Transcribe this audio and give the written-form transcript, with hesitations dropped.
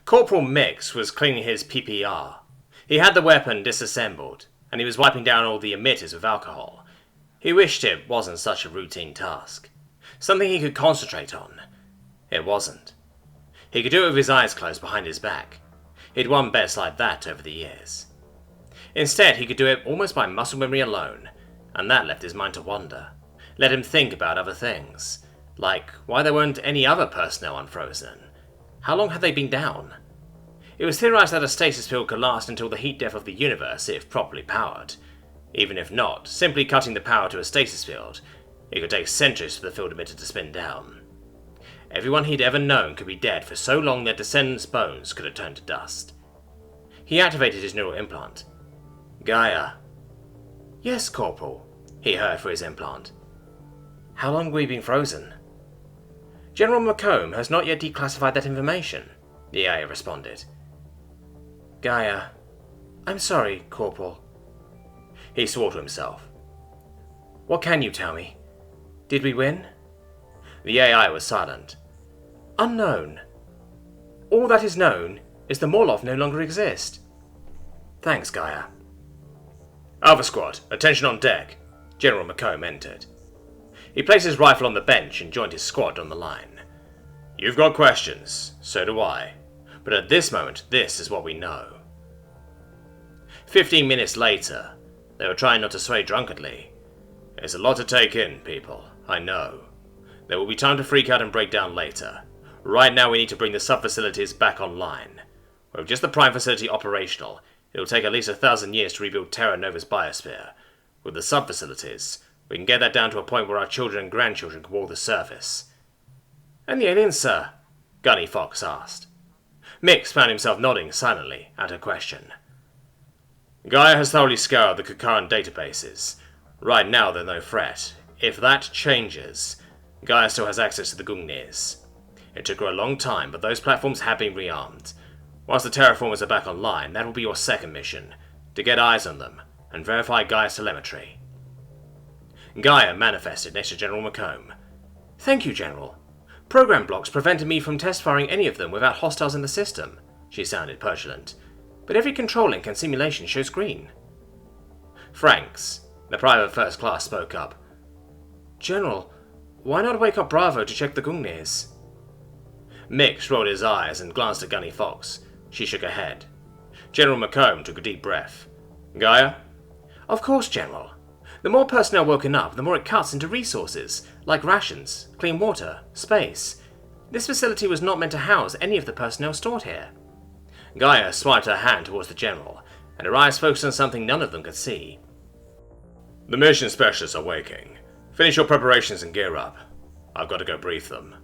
Corporal Mix was cleaning his PPR. He had the weapon disassembled, and he was wiping down all the emitters with alcohol. He wished it wasn't such a routine task. Something he could concentrate on. It wasn't. He could do it with his eyes closed behind his back. He'd won bets like that over the years. Instead, he could do it almost by muscle memory alone, and that left his mind to wander. Let him think about other things, like why there weren't any other personnel unfrozen. How long had they been down? It was theorized that a stasis field could last until the heat death of the universe if properly powered. Even if not, simply cutting the power to a stasis field, it could take centuries for the field emitter to spin down. Everyone he'd ever known could be dead for so long their descendants' bones could have turned to dust. He activated his neural implant. Gaia. Yes, Corporal, he heard for his implant. How long have we been frozen? General McComb has not yet declassified that information, the AI responded. Gaia. I'm sorry, Corporal. He swore to himself. What can you tell me? Did we win? The AI was silent. Unknown. All that is known is the Morlov no longer exist. Thanks, Gaia. Alpha Squad, attention on deck. General McComb entered. He placed his rifle on the bench and joined his squad on the line. You've got questions, so do I. But at this moment, this is what we know. 15 minutes later, they were trying not to sway drunkenly. It's a lot to take in, people, I know. There will be time to freak out and break down later. Right now we need to bring the sub-facilities back online. With just the prime facility operational, it'll take at least 1,000 years to rebuild Terra Nova's biosphere. With the sub-facilities, we can get that down to a point where our children and grandchildren can walk the surface. And the aliens, sir? Gunny Fox asked. Mix found himself nodding silently at her question. Gaia has thoroughly scoured the Kakaran databases. Right now they're no threat. If that changes, Gaia still has access to the Gungnir. It took her a long time, but those platforms have been rearmed. Once the terraformers are back online, that will be your second mission, to get eyes on them and verify Gaia's telemetry. Gaia manifested next to General McComb. Thank you, General. Program blocks prevented me from test firing any of them without hostiles in the system, she sounded petulant. But every control link and simulation shows green. Franks, the private first class, spoke up. General, why not wake up Bravo to check the Gungnir? Mix rolled his eyes and glanced at Gunny Fox. She shook her head. General McComb took a deep breath. Gaia? Of course, General. The more personnel woken up, the more it cuts into resources, like rations, clean water, space. This facility was not meant to house any of the personnel stored here. Gaia swiped her hand towards the General, and her eyes focused on something none of them could see. The mission specialists are waking. Finish your preparations and gear up. I've got to go brief them.